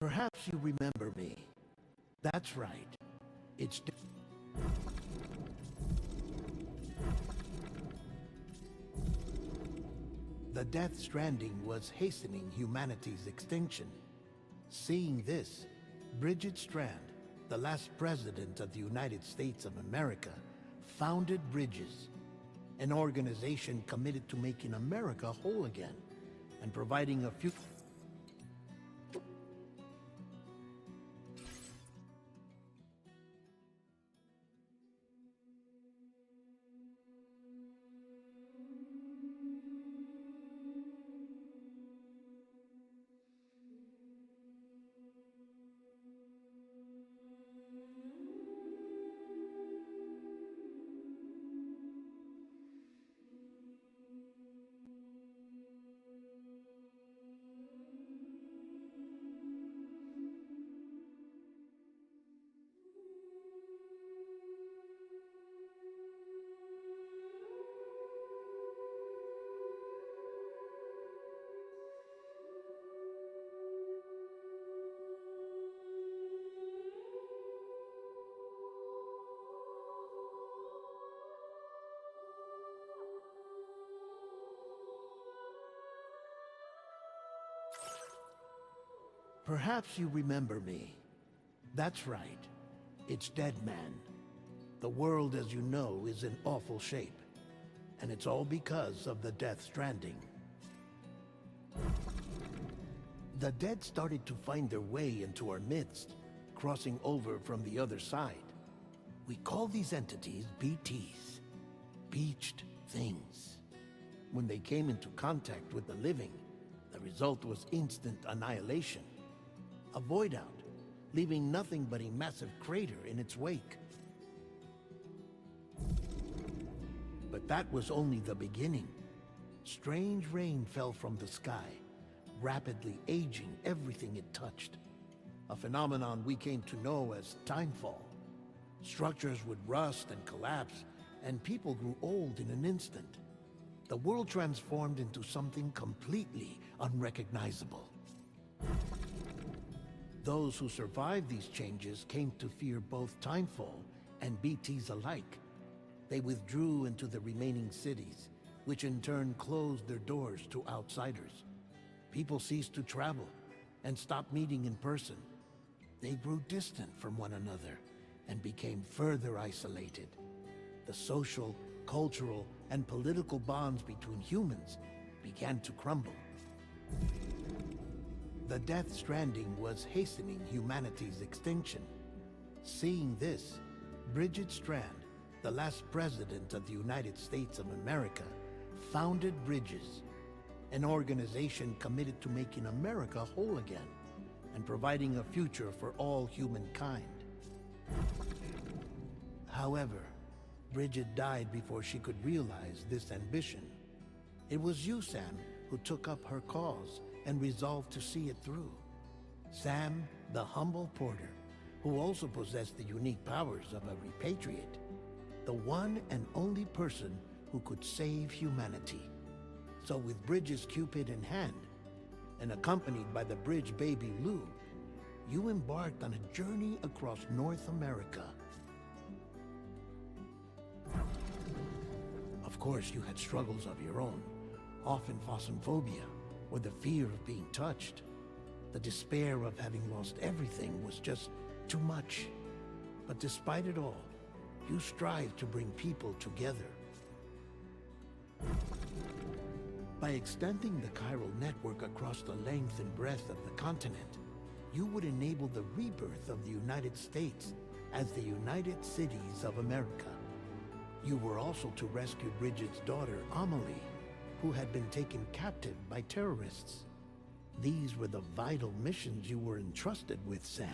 Perhaps you remember me. That's right. It's... The Death Stranding was hastening humanity's extinction. Seeing this, Bridget Strand, the last president of the United States of America, founded Bridges, an organization committed to making America whole again and providing a future. Perhaps you remember me. That's right. It's Dead Man. The world, as you know, is in awful shape. And it's all because of the Death Stranding. The dead started to find their way into our midst, crossing over from the other side. We call these entities BTs, Beached Things. When they came into contact with the living, the result was instant annihilation. A void out, leaving nothing but a massive crater in its wake. But that was only the beginning. Strange rain fell from the sky, rapidly aging everything it touched. A phenomenon we came to know as timefall. Structures would rust and collapse, and people grew old in an instant. The world transformed into something completely unrecognizable. Those who survived these changes came to fear both Timefall and BTs alike. They withdrew into the remaining cities, which in turn closed their doors to outsiders. People ceased to travel and stopped meeting in person. They grew distant from one another and became further isolated. The social, cultural, and political bonds between humans began to crumble. The Death Stranding was hastening humanity's extinction. Seeing this, Bridget Strand, the last president of the United States of America, founded Bridges, an organization committed to making America whole again and providing a future for all humankind. However, Bridget died before she could realize this ambition. It was you, Sam, who took up her cause and resolved to see it through. Sam, the humble porter, who also possessed the unique powers of a repatriate. The one and only person who could save humanity. So with Bridget's Cupid in hand, and accompanied by the bridge baby Lou, you embarked on a journey across North America. Of course, you had struggles of your own, often phosmophobia, or the fear of being touched. The despair of having lost everything was just too much. But despite it all, you strive to bring people together. By extending the chiral network across the length and breadth of the continent, you would enable the rebirth of the United States as the United Cities of America. You were also to rescue Bridget's daughter, Amelie, who had been taken captive by terrorists. These were the vital missions you were entrusted with, Sam.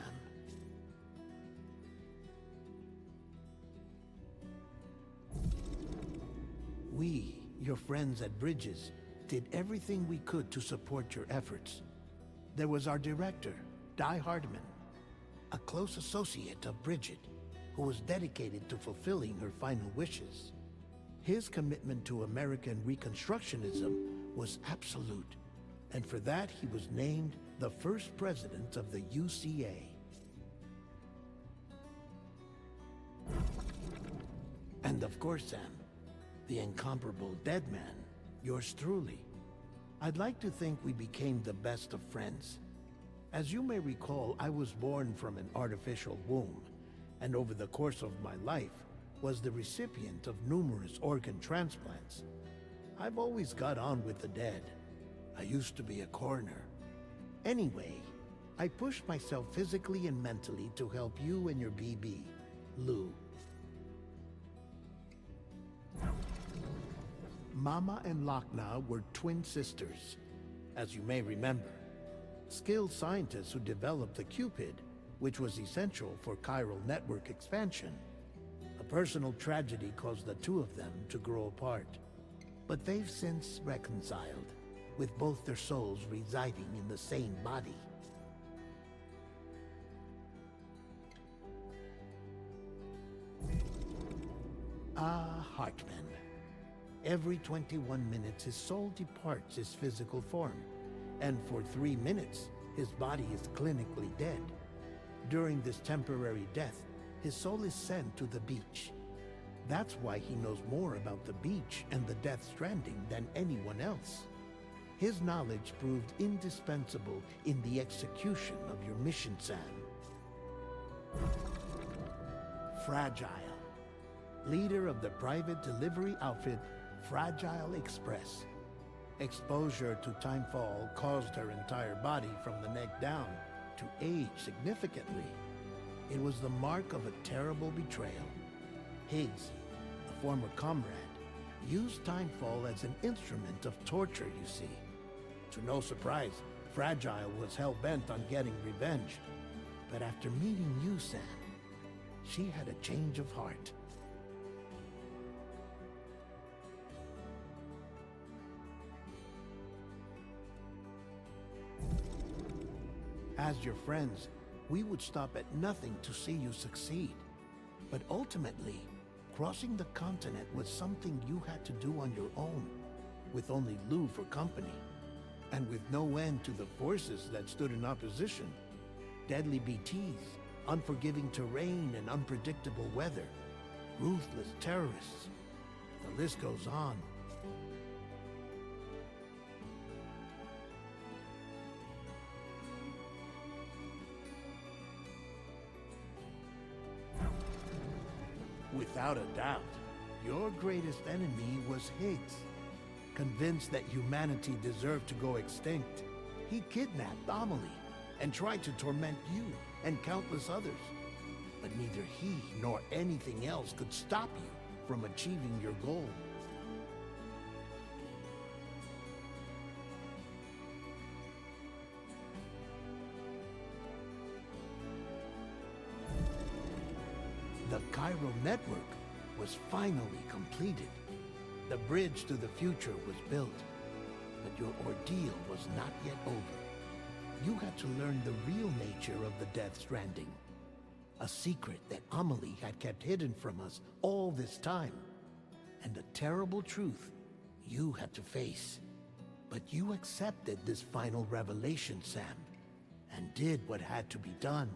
We, your friends at Bridges, did everything we could to support your efforts. There was our director, Di Hardman, a close associate of Bridget, who was dedicated to fulfilling her final wishes. His commitment to American Reconstructionism was absolute, and for that he was named the first president of the UCA. And of course, Sam, the incomparable Dead Man, yours truly. I'd like to think we became the best of friends. As you may recall, I was born from an artificial womb, and over the course of my life, was the recipient of numerous organ transplants. I've always got on with the dead. I used to be a coroner. Anyway, I pushed myself physically and mentally to help you and your BB, Lou. Mama and Lochna were twin sisters, as you may remember. Skilled scientists who developed the Cupid, which was essential for chiral network expansion. A personal tragedy caused the two of them to grow apart. But they've since reconciled, with both their souls residing in the same body. Hartman. Every 21 minutes his soul departs his physical form, and for 3 minutes his body is clinically dead. During this temporary death, his soul is sent to the beach. That's why he knows more about the beach and the Death Stranding than anyone else. His knowledge proved indispensable in the execution of your mission, Sam. Fragile. Leader of the private delivery outfit, Fragile Express. Exposure to timefall caused her entire body from the neck down to age significantly. It was the mark of a terrible betrayal. Higgs, a former comrade, used timefall as an instrument of torture, you see. To no surprise, Fragile was hell-bent on getting revenge. But after meeting you, Sam, she had a change of heart. As your friends, we would stop at nothing to see you succeed. But ultimately, crossing the continent was something you had to do on your own, with only Lou for company, and with no end to the forces that stood in opposition. Deadly BTs, unforgiving terrain and unpredictable weather, ruthless terrorists. The list goes on. Without a doubt, your greatest enemy was Higgs. Convinced that humanity deserved to go extinct, he kidnapped Amelie and tried to torment you and countless others. But neither he nor anything else could stop you from achieving your goal. The chiral network was finally completed. The bridge to the future was built, but your ordeal was not yet over. You had to learn the real nature of the Death Stranding. A secret that Amelie had kept hidden from us all this time. And a terrible truth you had to face. But you accepted this final revelation, Sam, and did what had to be done.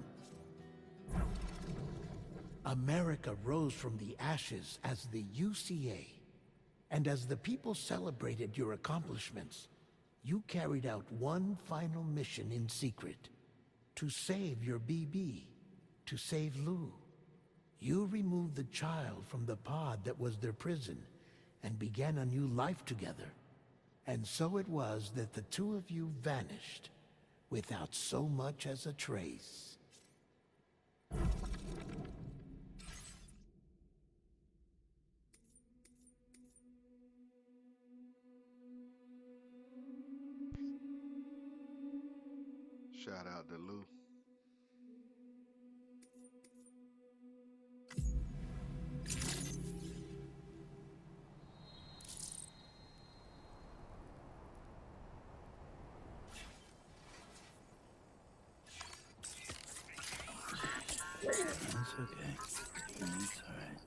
America rose from the ashes as the UCA. And as the people celebrated your accomplishments, you carried out one final mission in secret. To save your BB. To save Lou. You removed the child from the pod that was their prison and began a new life together. And so it was that the two of you vanished without so much as a trace. Shout out to Lou. It's okay. It's alright.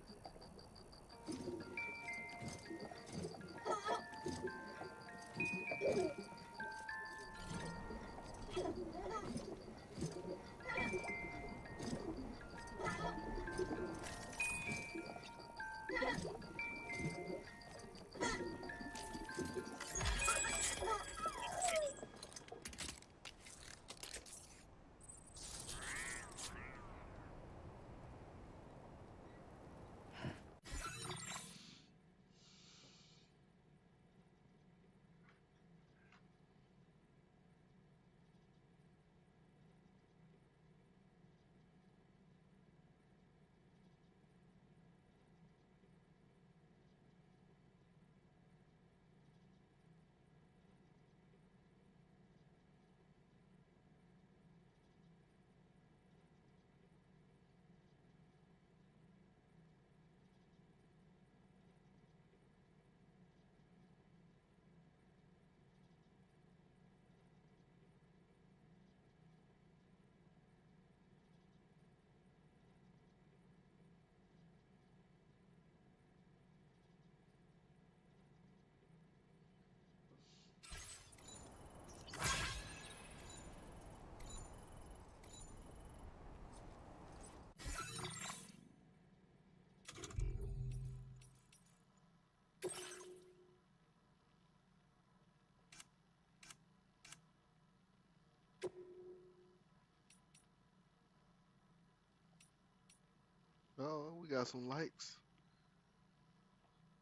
Oh, we got some likes.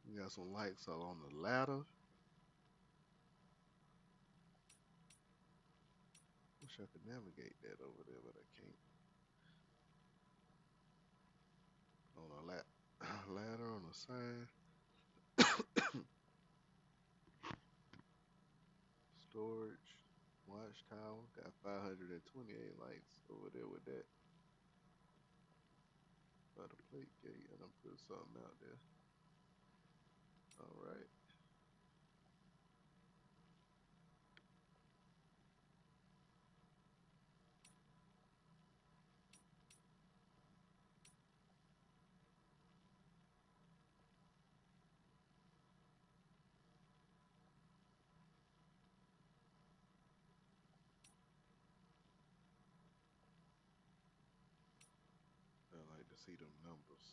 We got some likes all on the ladder. Wish I could navigate that over there, but I can't. On a ladder on the side. Storage. Watchtower. Got 528 likes over there with that. By the plate gate. I done put something out there. Alright. I like to see them numbers.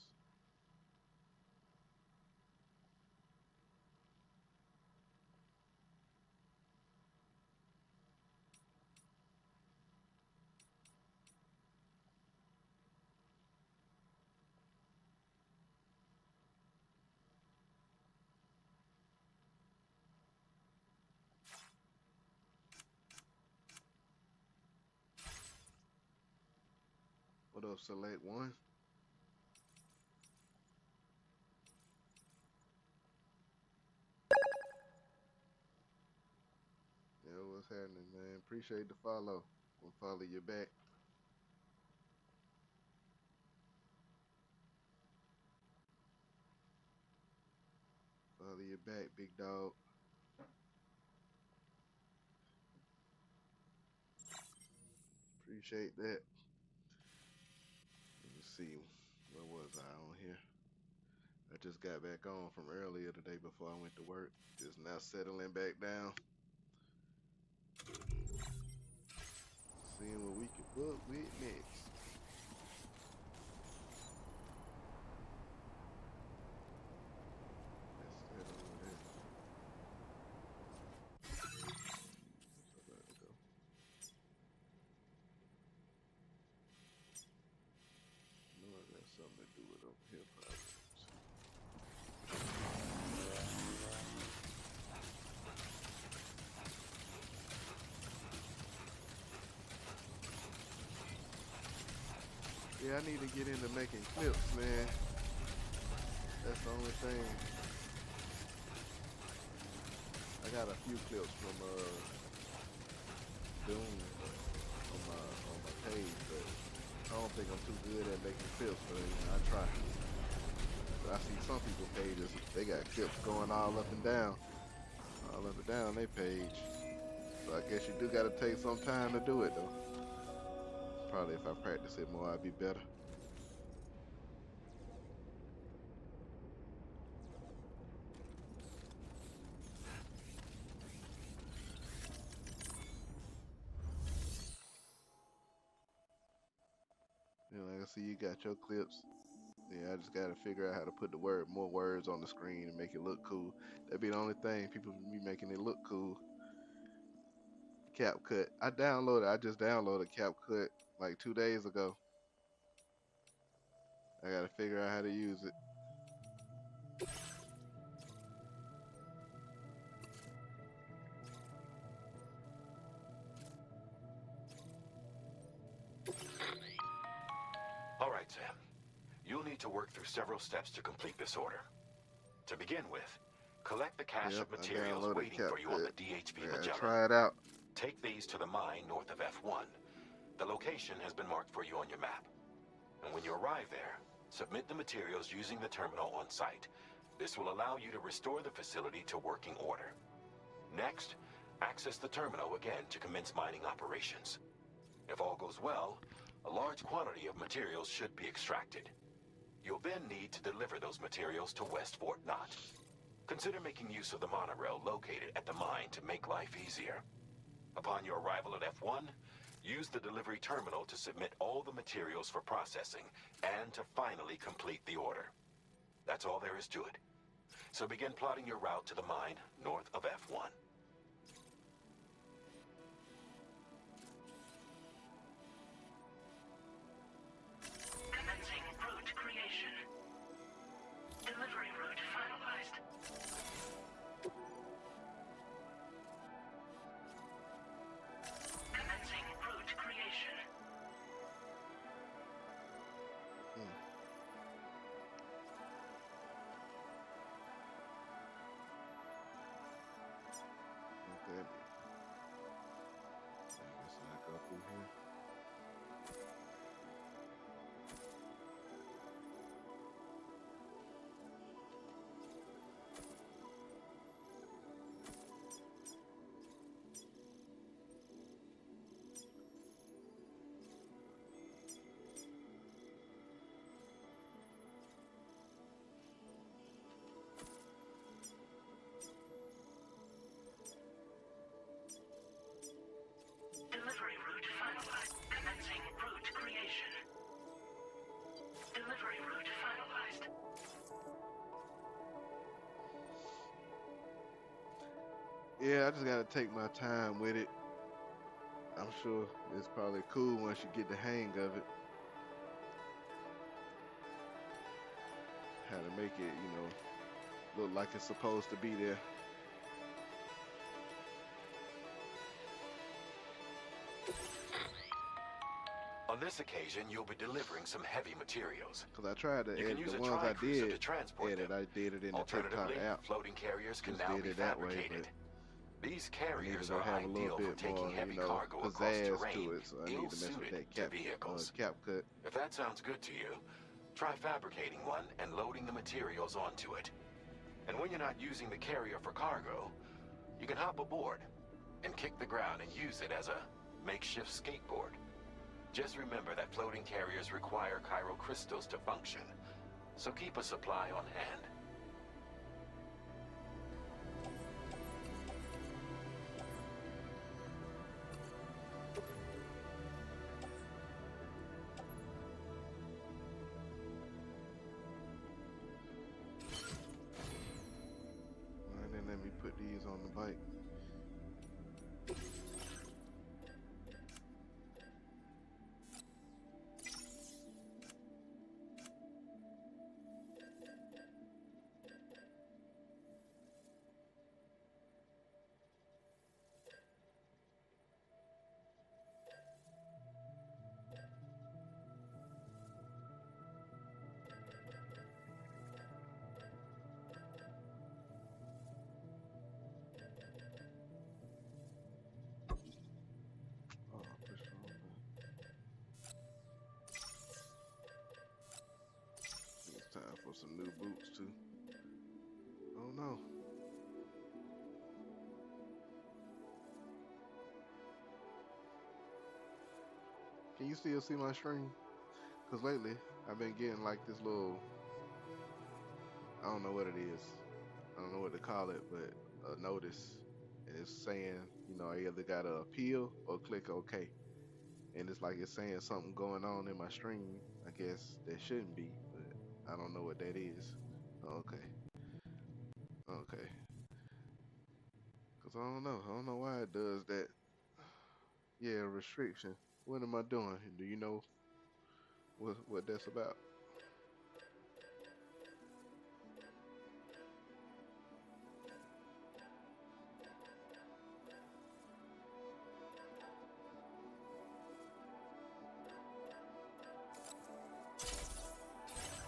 What up, select one? Yeah, what's happening, man? Appreciate the follow. We'll follow you back. Color your back, big dog. Appreciate that. Let me see. Where was I on here? I just got back on from earlier today before I went to work. Just now settling back down. Seeing what we can book with next. That's that over there. So let's go. I know I got something to do with over here probably. Yeah, I need to get into making clips, man. That's the only thing. I got a few clips from Doom on my page, but I don't think I'm too good at making clips, but I try. But I see some people's pages, they got clips going all up and down their page. So I guess you do gotta take some time to do it though. Probably if I practice it more, I'd be better. You know, like I see you got your clips. Yeah, I just gotta figure out how to put more words on the screen and make it look cool. That'd be the only thing. People be making it look cool. CapCut. I just downloaded CapCut like 2 days ago. I gotta figure out how to use it. All right, Sam. You'll need to work through several steps to complete this order. To begin with, collect the cache of materials waiting for you on the DHP Magellan. Try it out. Take these to the mine north of F1. The location has been marked for you on your map. And when you arrive there, submit the materials using the terminal on site. This will allow you to restore the facility to working order. Next, access the terminal again to commence mining operations. If all goes well, a large quantity of materials should be extracted. You'll then need to deliver those materials to West Fort Knott. Consider making use of the monorail located at the mine to make life easier. Upon your arrival at F1, use the delivery terminal to submit all the materials for processing and to finally complete the order. That's all there is to it. So begin plotting your route to the mine north of F1. Commencing route creation. Delivery route finalized. Commencing route creation. Okay. I guess I go through here. Delivery route finalized. Commencing route creation. Delivery route finalized. Yeah, I just gotta take my time with it. I'm sure it's probably cool once you get the hang of it. How to make it, look like it's supposed to be there. On this occasion, you'll be delivering some heavy materials. Cause I tried to You can edit use the a ones I tri-cruiser did to transport edit. them. I did it in the TikTok Alternatively, app. floating carriers can Just now did be it that way, fabricated. These I needed carriers to are have a little ideal for bit taking more, heavy cargo across pizzazz terrain, to it. So I need to mess with ill-suited that to vehicles. cap cut. If that sounds good to you, try fabricating one and loading the materials onto it. And when you're not using the carrier for cargo, you can hop aboard and kick the ground and use it as a makeshift skateboard. Just remember that floating carriers require chiral crystals to function, so keep a supply on hand. And then let me put these on the bike. Oh, push the wrong button. It's time for some new boots too. Oh no. Can you still see my stream? Cause lately I've been getting like this little, I don't know what it is. I don't know what to call it, but a notice. And it's saying, you know, I either gotta appeal or click OK. And it's like it's saying something going on in my stream. I guess there shouldn't be, but I don't know what that is. Okay. Okay. Cause I don't know. I don't know why it does that. Yeah, restriction. What am I doing? Do you know what that's about?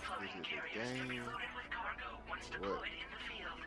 Floating Is it the carriers can be game? loaded with cargo once What? deployed in the field.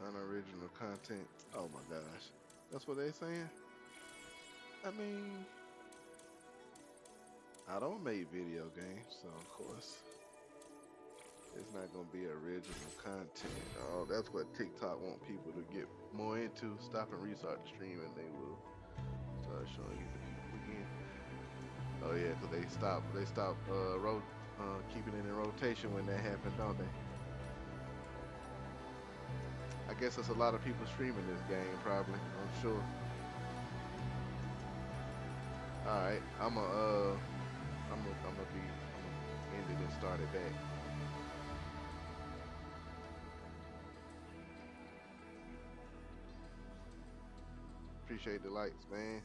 Unoriginal content. Oh my gosh. That's what they saying? I mean, I don't make video games, so of course it's not gonna be original content. Oh, that's what TikTok want people to get more into. Stop and restart the stream and they will start showing you the people again. Oh yeah, cause they stopped keeping it in rotation when that happened, don't they? I guess there's a lot of people streaming this game, probably. I'm sure. All right, I'm gonna end it and start it back. Appreciate the likes, man.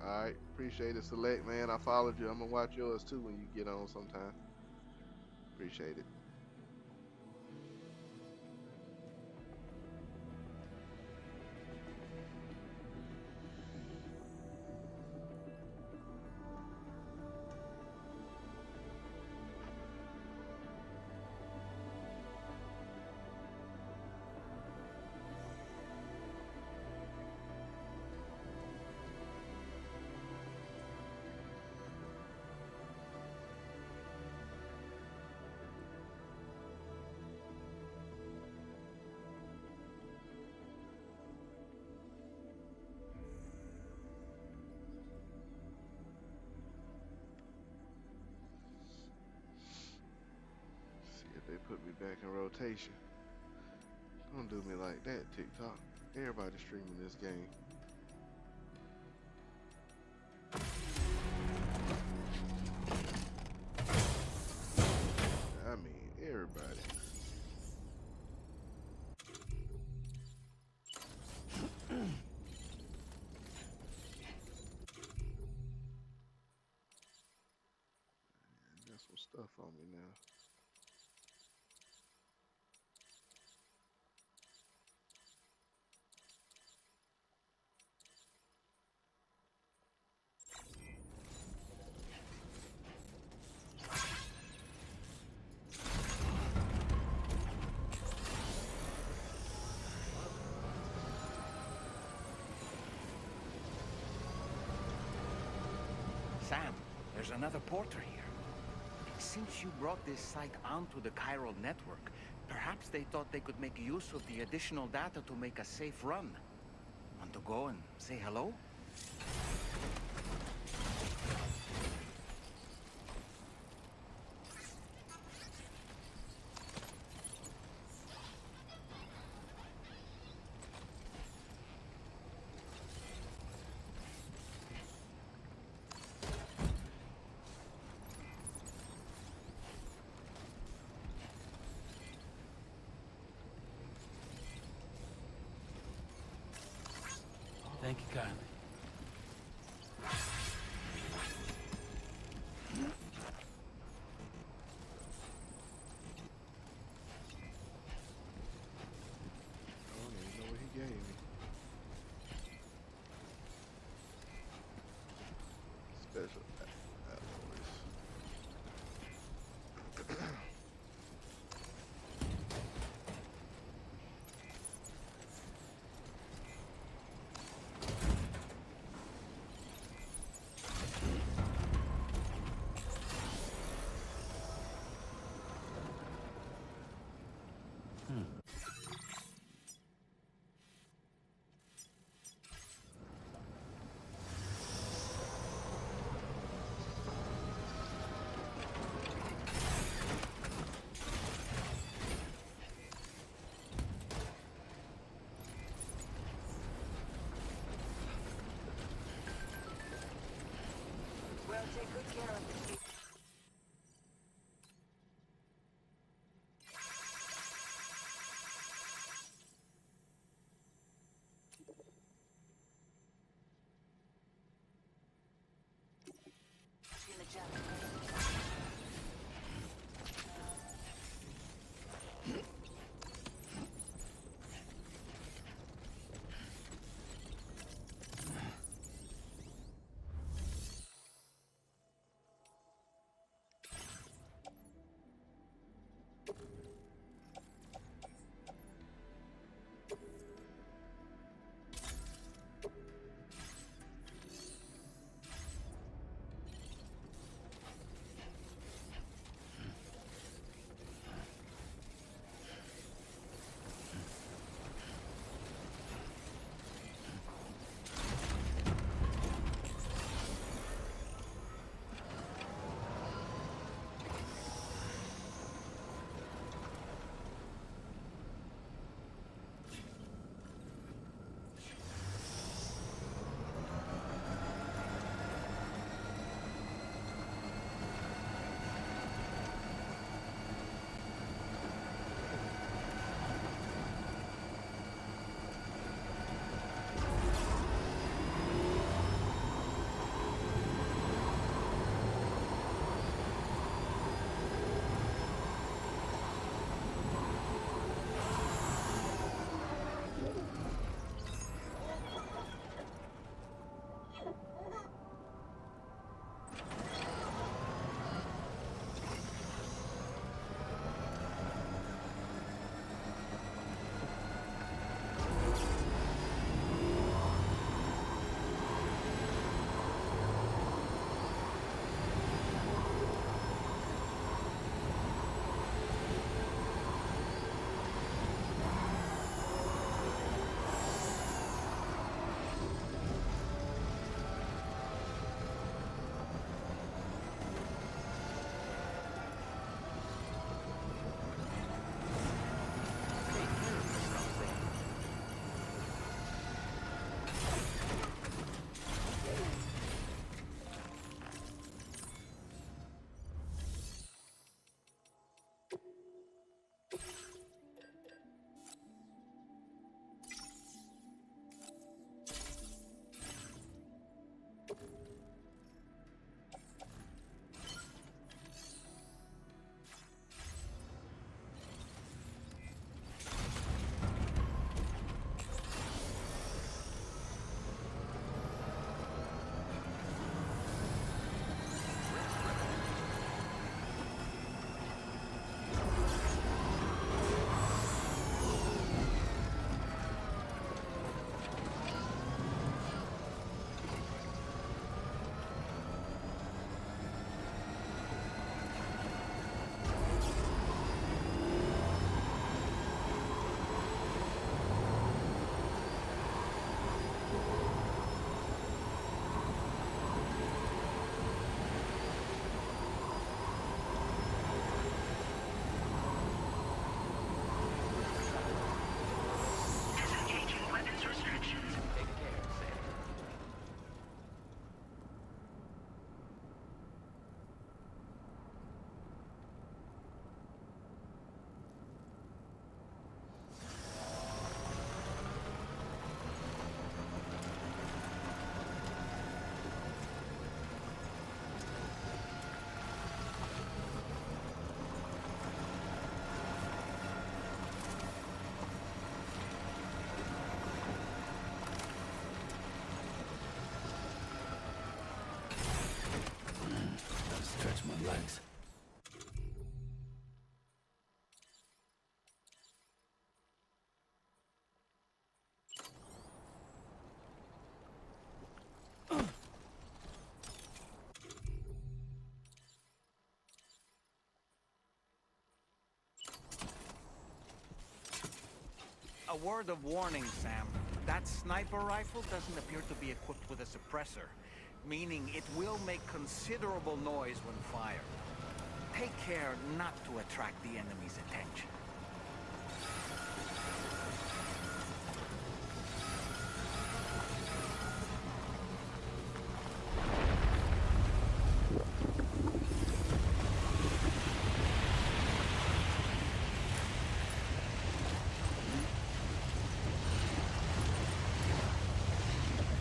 All right, appreciate it, Select, man. I followed you. I'm gonna watch yours too when you get on sometime. Appreciate it. See if they put me back in rotation. Don't do me like that, TikTok. Everybody streaming this game. I mean, everybody. some stuff on me now. Sam, there's another porter here. Since you brought this site onto the chiral network, perhaps they thought they could make use of the additional data to make a safe run. Want to go and say hello? Thank you kindly. I don't even know what he gave me. Special alloys. We'll take good care of this. In the jungle. legs. A word of warning, Sam. That sniper rifle doesn't appear to be equipped with a suppressor, meaning it will make considerable noise when fired. Take care not to attract the enemy's attention.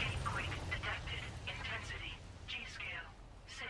Gatequake detected. Intensity. G-scale. 6.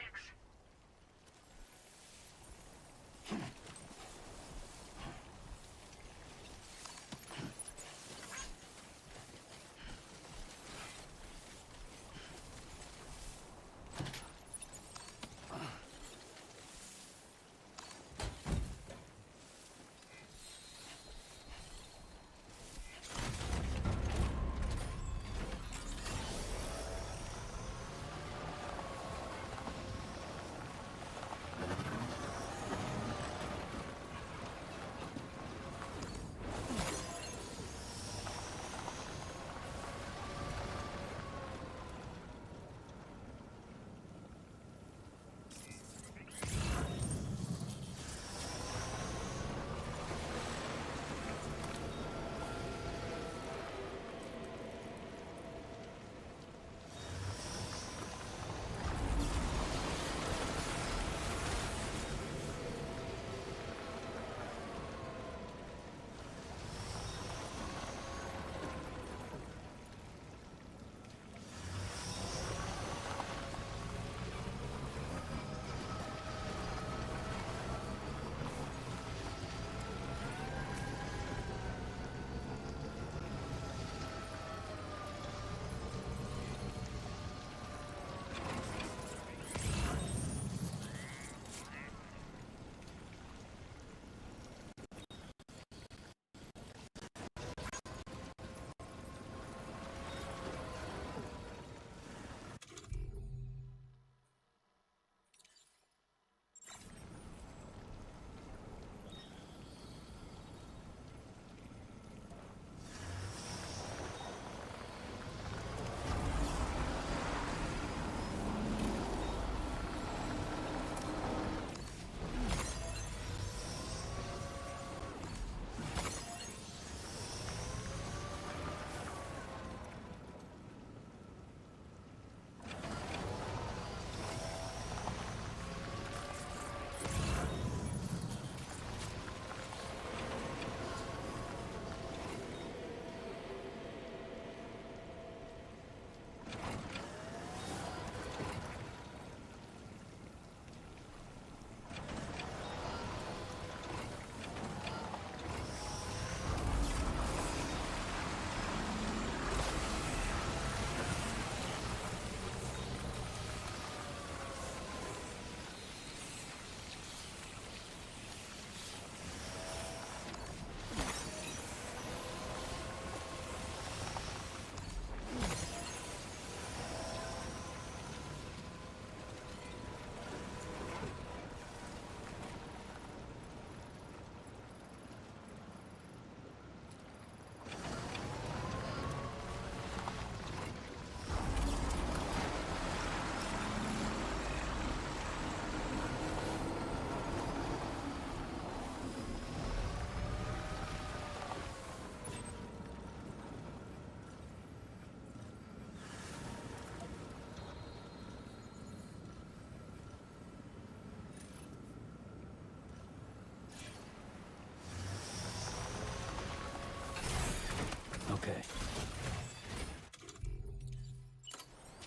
Okay.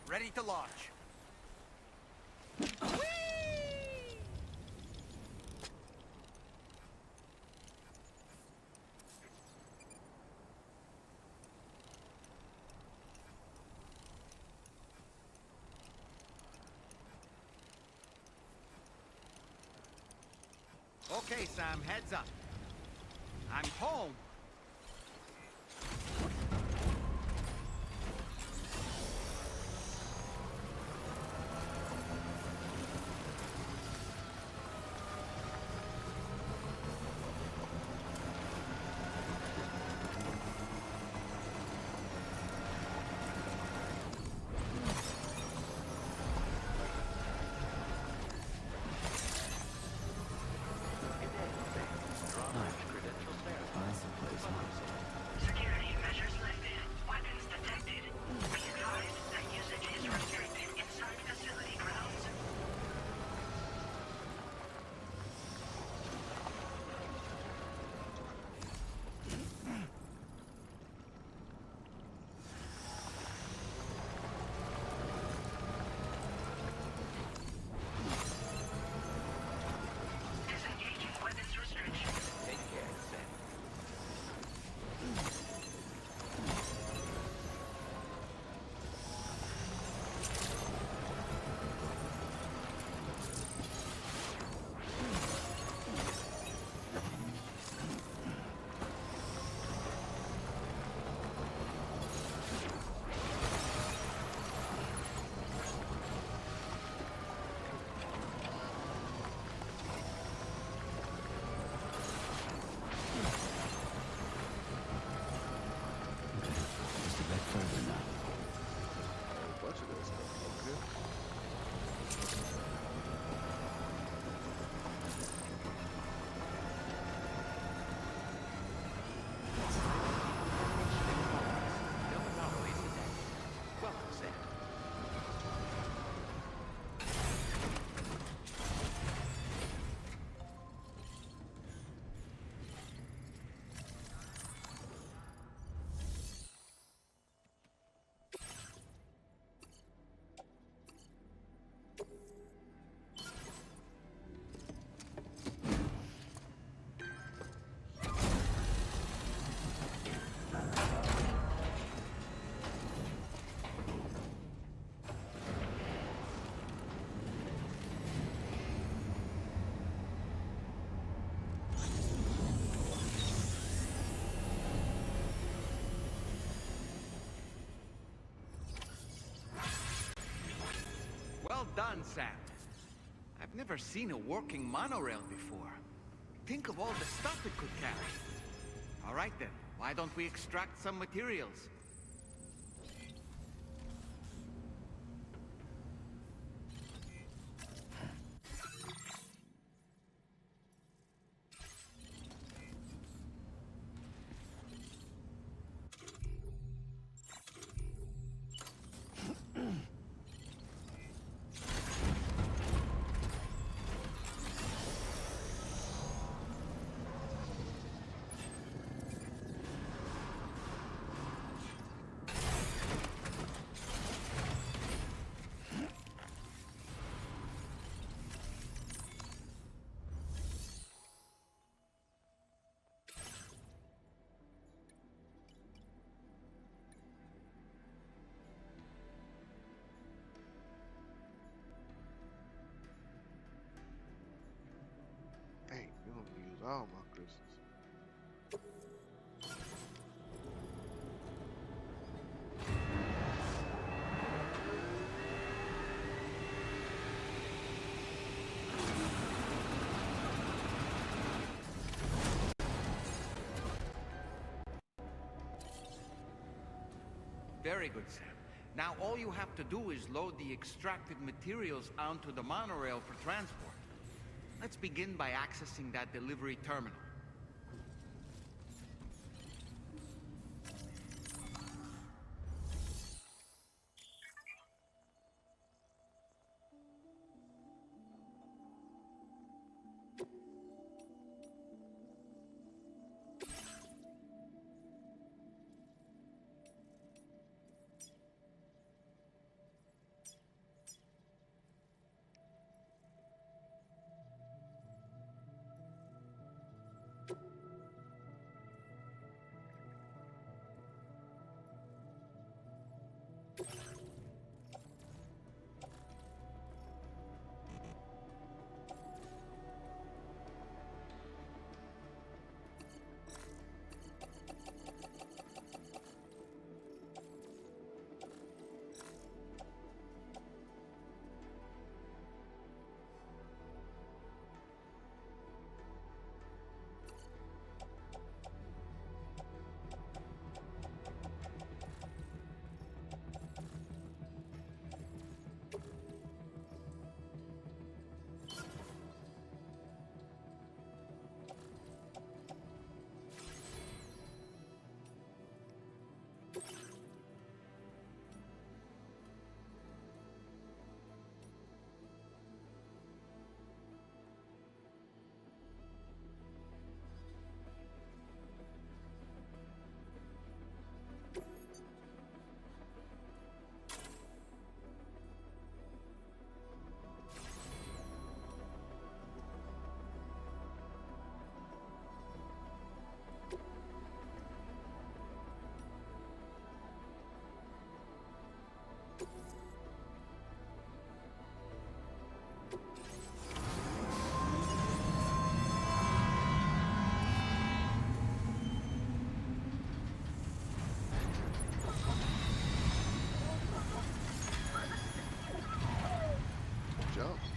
Ready to launch. Okay, Sam, heads up. I'm home. Security measures lifted. Weapons detected. Be advised that usage is restricted inside facility grounds. Disengaging weapons restrictions. Take care, Sam. Just a bit further now. A bunch of that stuff. Okay. Well, Sam. Well done, Sam. I've never seen a working monorail before. Think of all the stuff it could carry. All right then, why don't we extract some materials? Dang, you don't use all my crystals. Very good, Sam. Now all you have to do is load the extracted materials onto the monorail for transport. Let's begin by accessing that delivery terminal.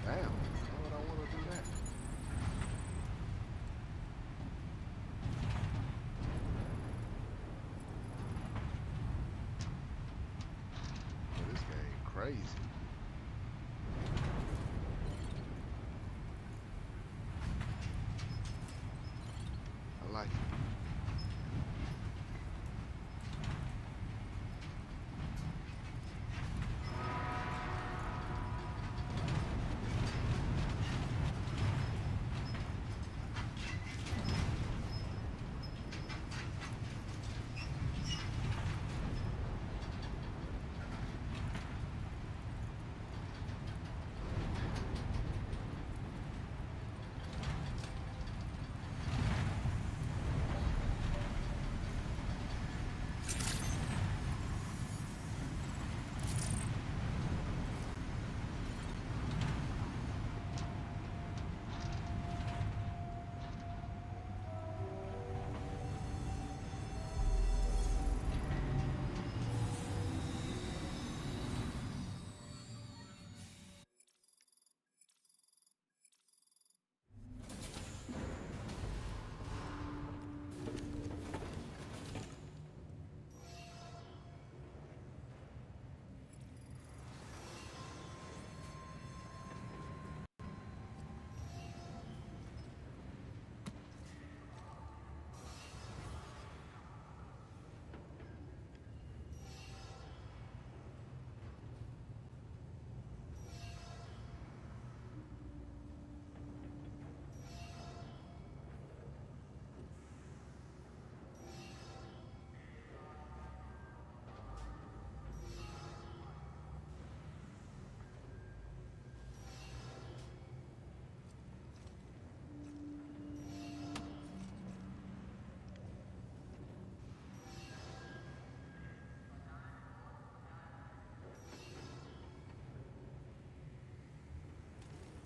Damn, why would I want to do that? Oh, this game crazy. I like it.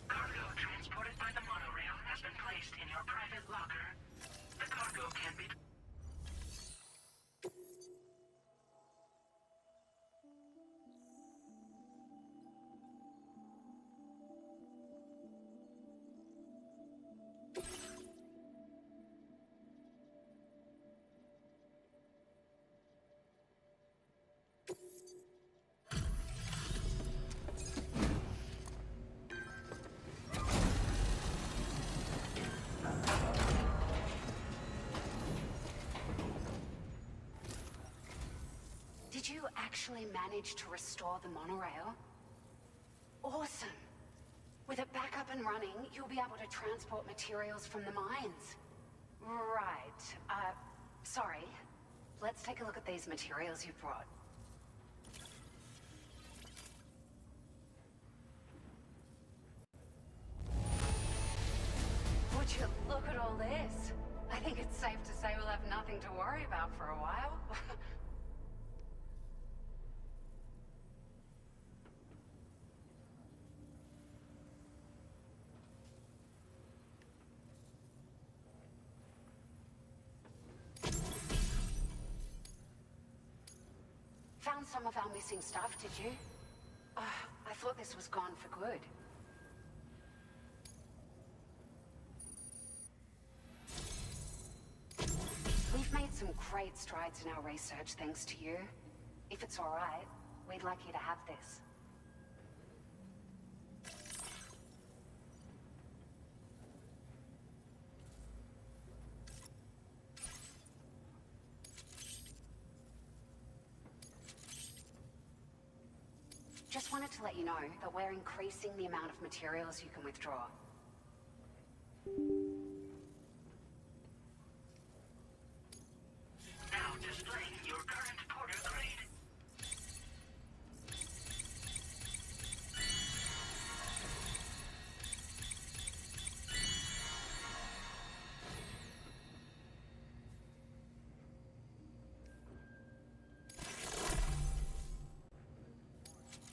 Cargo transported by the monorail has been placed in your private locker. The cargo can be... Did you actually manage to restore the monorail? Awesome! With it back up and running, you'll be able to transport materials from the mines. Right. Sorry. Let's take a look at these materials you brought. Would you look at all this? I think it's safe to say we'll have nothing to worry about for a while. Found some of our missing stuff, did you? I thought this was gone for good. We've made some great strides in our research thanks to you. If it's all right, we'd like you to have this. Just wanted to let you know that we're increasing the amount of materials you can withdraw. Now displaying your current porter grade.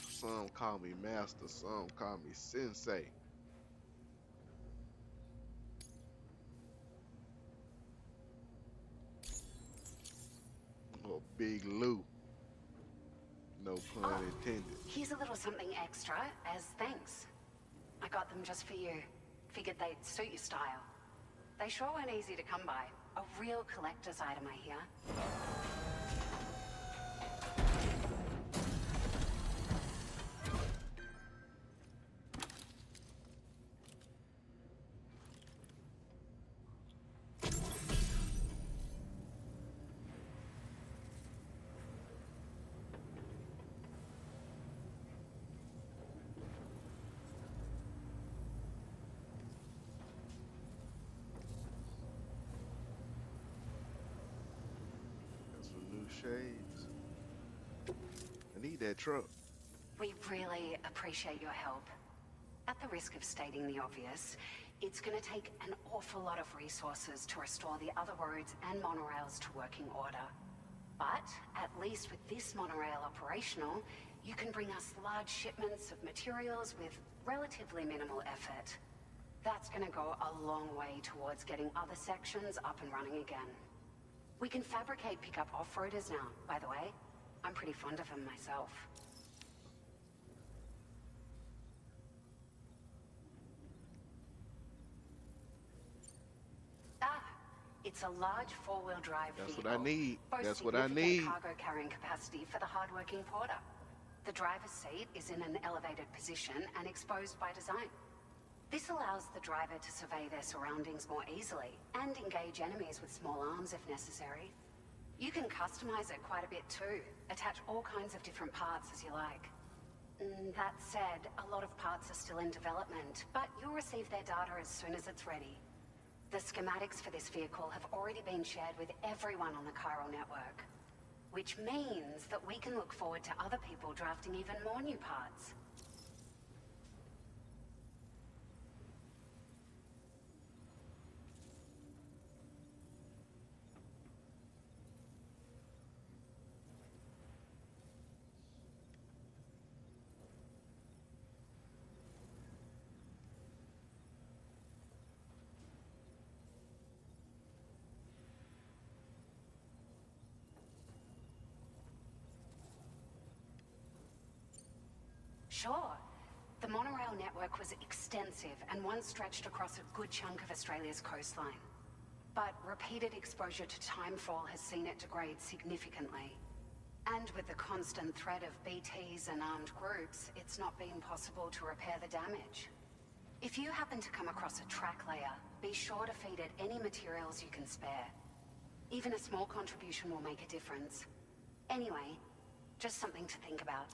Some call me master, some call me sensei. Or Big Lou. No pun intended. Here's a little something extra as thanks. I got them just for you. Figured they'd suit your style. They sure weren't easy to come by. A real collector's item, I hear. Got some new shades. I need that truck. We really appreciate your help. At the risk of stating the obvious, it's gonna take an awful lot of resources to restore the other roads and monorails to working order. But at least with this monorail operational, you can bring us large shipments of materials with relatively minimal effort. That's gonna go a long way towards getting other sections up and running again. We can fabricate pickup off-roaders now, by the way. I'm pretty fond of them myself. It's a large four-wheel drive That's vehicle. what I need. Boasts That's what I significant need. cargo carrying capacity for the hard-working porter. The driver's seat is in an elevated position and exposed by design. This allows the driver to survey their surroundings more easily and engage enemies with small arms if necessary. You can customize it quite a bit too. Attach all kinds of different parts as you like. That said, a lot of parts are still in development, but you'll receive their data as soon as it's ready. The schematics for this vehicle have already been shared with everyone on the chiral network, which means that we can look forward to other people drafting even more new parts. Sure. The monorail network was extensive and once stretched across a good chunk of Australia's coastline. But repeated exposure to timefall has seen it degrade significantly. And with the constant threat of BTs and armed groups, it's not been possible to repair the damage. If you happen to come across a track layer, be sure to feed it any materials you can spare. Even a small contribution will make a difference. Anyway, just something to think about.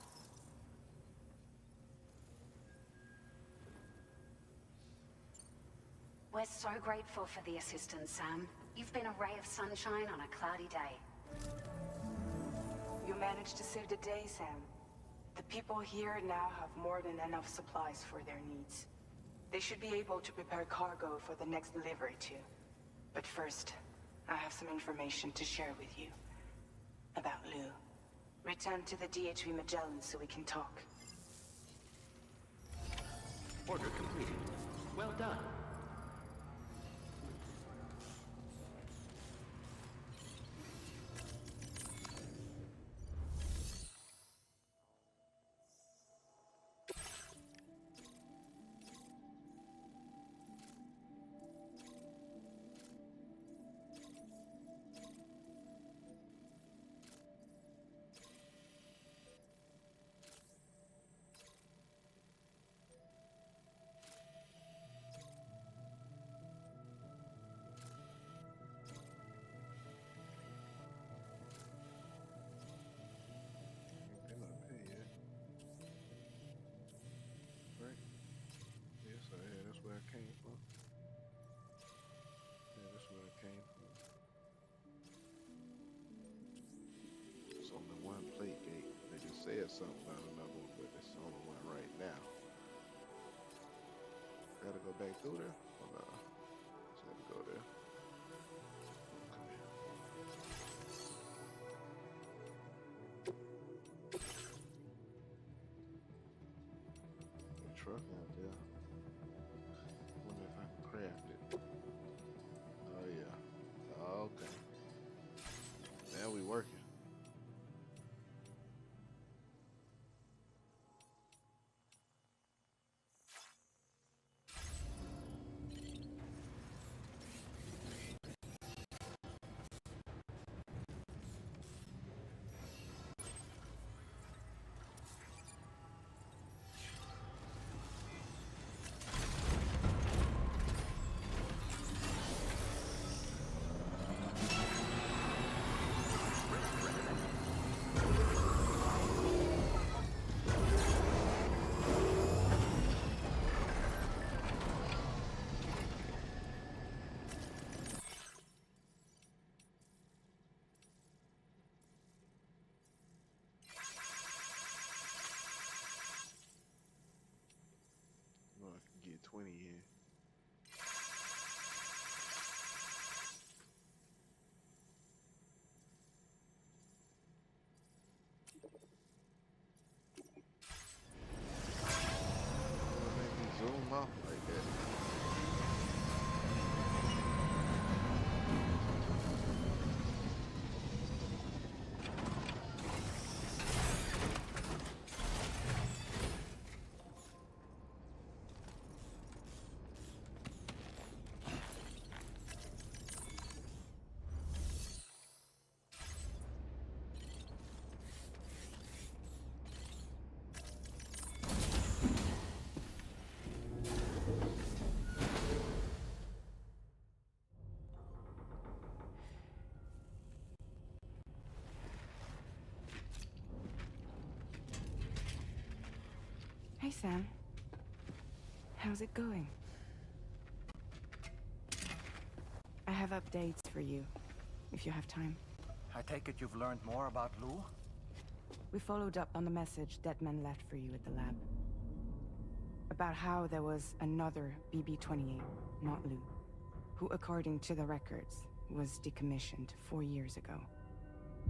We're so grateful for the assistance, Sam. You've been a ray of sunshine on a cloudy day. You managed to save the day, Sam. The people here now have more than enough supplies for their needs. They should be able to prepare cargo for the next delivery too. But first, I have some information to share with you. About Lou. Return to the DHV Magellan so we can talk. Order completed. Well done. They're not paid yet. Right? Yes, that's where I came from. Yeah, that's where I came from. It's only one plate gate. They just said something about another one, but it's the only one right now. Gotta go back through there? Oh no. Just gotta go there. Come here. A truck out there. Wonder if I can craft it. Oh yeah. Oh, okay. Now we working. BB-20 in. Make me zoom out like that. Hey, Sam. How's it going? I have updates for you, if you have time. I take it you've learned more about Lou? We followed up on the message Deadman left for you at the lab. About how there was another BB-28, not Lou, who, according to the records, was decommissioned 4 years ago.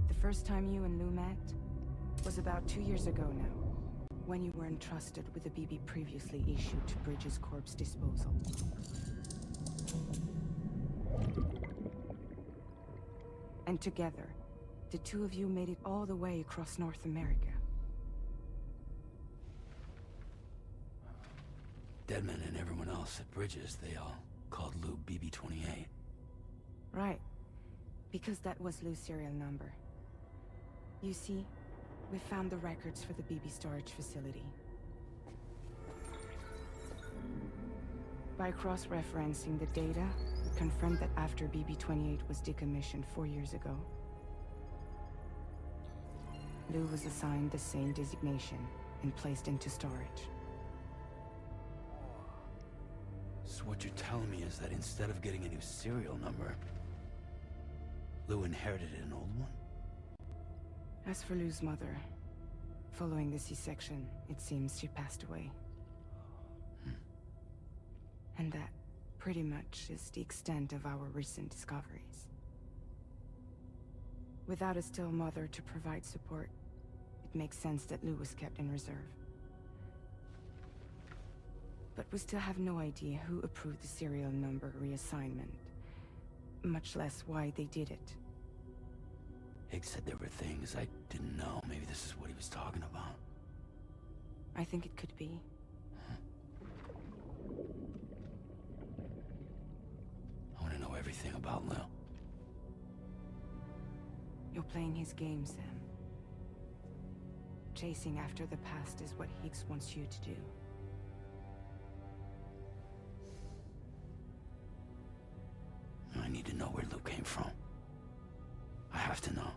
The first time you and Lou met was about 2 years ago now, when you were entrusted with a BB previously issued to Bridges Corp's disposal. And together, the two of you made it all the way across North America. Deadman and everyone else at Bridges, they all called Lou BB-28. Right. Because that was Lou's serial number. You see, we found the records for the BB storage facility. By cross-referencing the data, we confirmed that after BB-28 was decommissioned 4 years ago, Lou was assigned the same designation and placed into storage. So what you're telling me is that instead of getting a new serial number, Lou inherited an old one? As for Lou's mother, following the C-section, it seems she passed away. And that, pretty much, is the extent of our recent discoveries. Without a still mother to provide support, it makes sense that Lou was kept in reserve. But we still have no idea who approved the serial number reassignment, much less why they did it. Higgs said there were things I didn't know. Maybe this is what he was talking about. I think it could be. I want to know everything about Lou. You're playing his game, Sam. Chasing after the past is what Higgs wants you to do. I need to know where Lou came from. I have to know.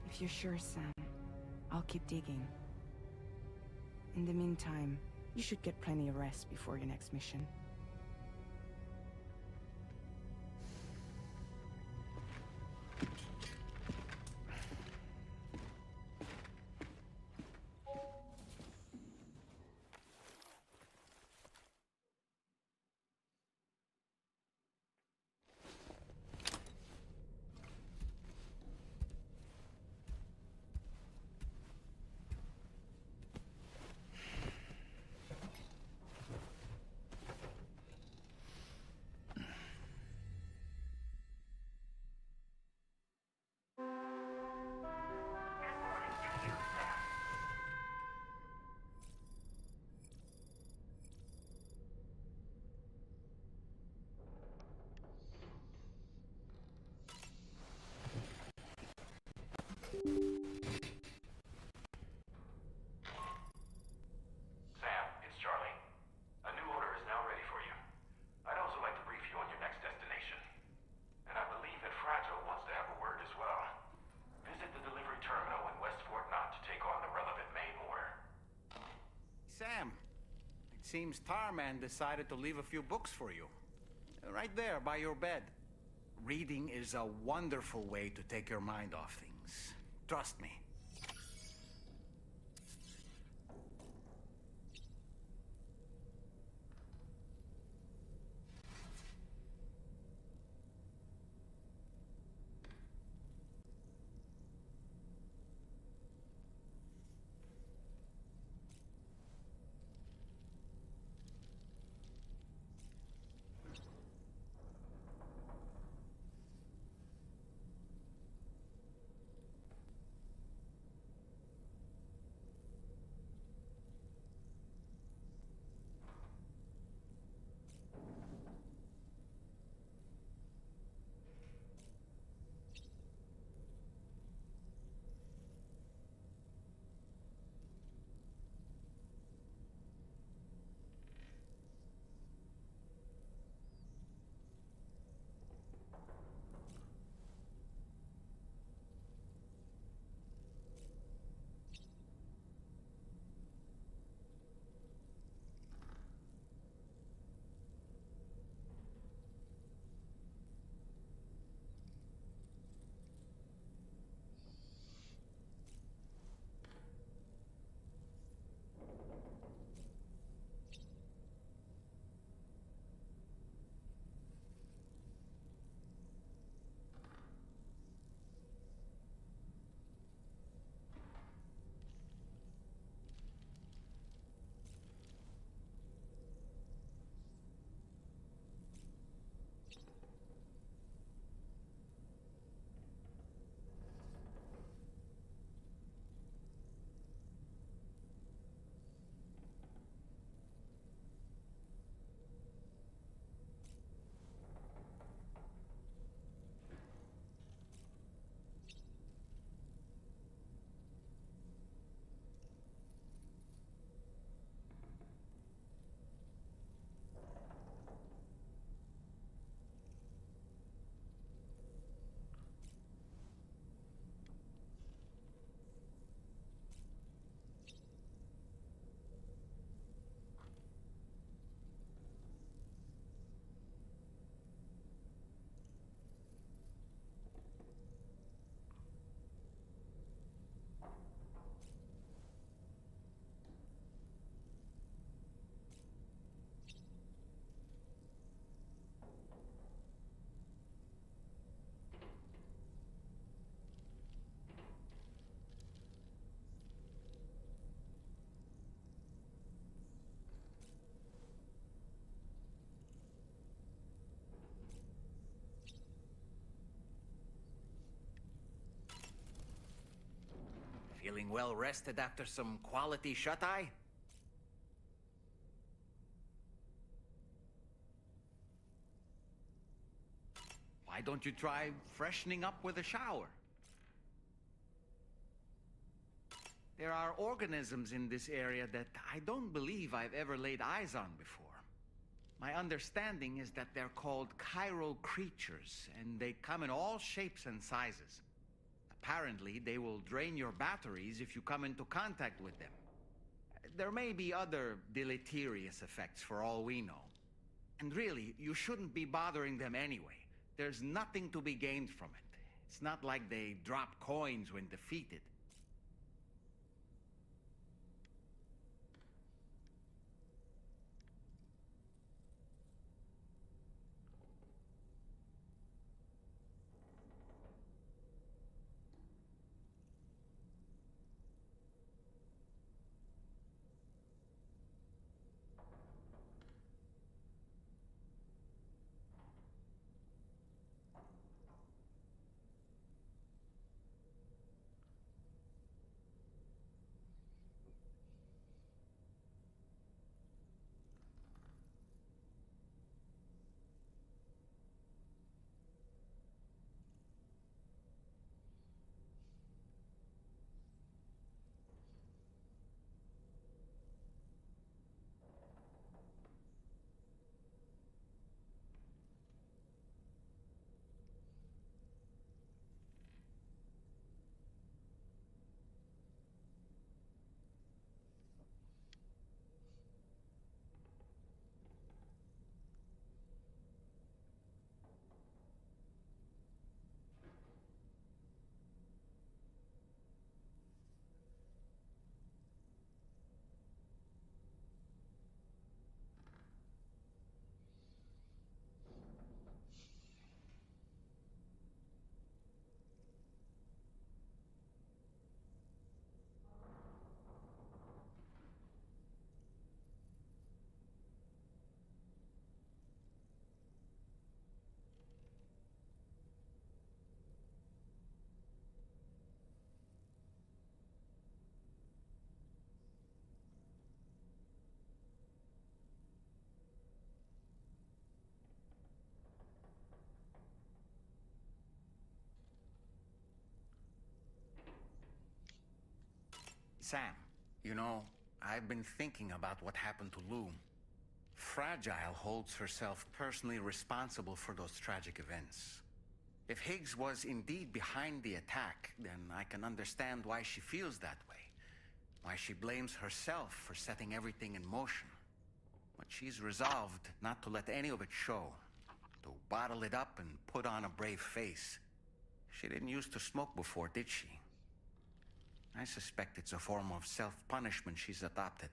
If you're sure, Sam, I'll keep digging. In the meantime, you should get plenty of rest before your next mission. Sam, it's Charlie. A new order is now ready for you. I'd also like to brief you on your next destination. And I believe that Fragile wants to have a word as well. Visit the delivery terminal in West Fort Knott to take on the relevant main order. Sam, it seems Tarman decided to leave a few books for you. Right there, by your bed. Reading is a wonderful way to take your mind off things. Trust me. Feeling well rested after some quality shut-eye? Why don't you try freshening up with a shower? There are organisms in this area that I don't believe I've ever laid eyes on before. My understanding is that they're called chiral creatures, and they come in all shapes and sizes. Apparently, they will drain your batteries if you come into contact with them. There may be other deleterious effects for all we know. And really, you shouldn't be bothering them anyway. There's nothing to be gained from it. It's not like they drop coins when defeated. Sam, you know, I've been thinking about what happened to Lou. Fragile holds herself personally responsible for those tragic events. If Higgs was indeed behind the attack, then I can understand why she feels that way. Why she blames herself for setting everything in motion. But she's resolved not to let any of it show. To bottle it up and put on a brave face. She didn't used to smoke before, did she? I suspect it's a form of self-punishment she's adopted.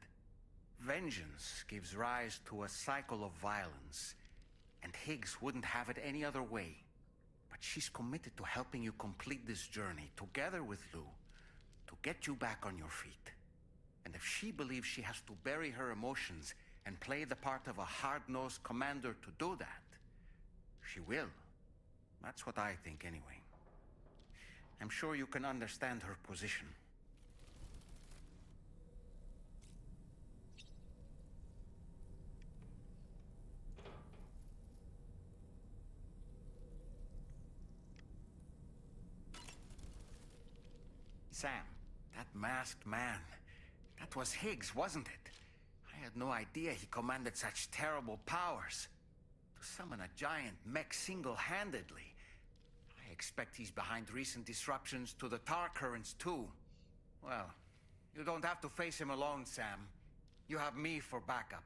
Vengeance gives rise to a cycle of violence, and Higgs wouldn't have it any other way. But she's committed to helping you complete this journey, together with Lou, to get you back on your feet. And if she believes she has to bury her emotions and play the part of a hard-nosed commander to do that, she will. That's what I think, anyway. I'm sure you can understand her position. Sam, that masked man, that was Higgs, wasn't it? I had no idea he commanded such terrible powers. To summon a giant mech single-handedly. I expect he's behind recent disruptions to the tar currents, too. Well, you don't have to face him alone, Sam. You have me for backup.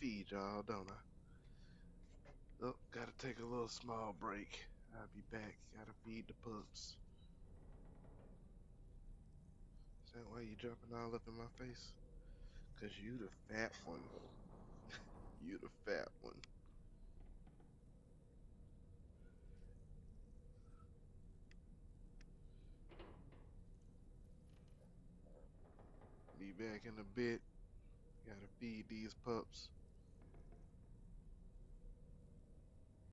feed y'all, don't I? Oh, gotta take a little small break. I'll be back. Gotta feed the pups. Is that why you jumping all up in my face? Cause you the fat one. You the fat one. Be back in a bit. Gotta feed these pups.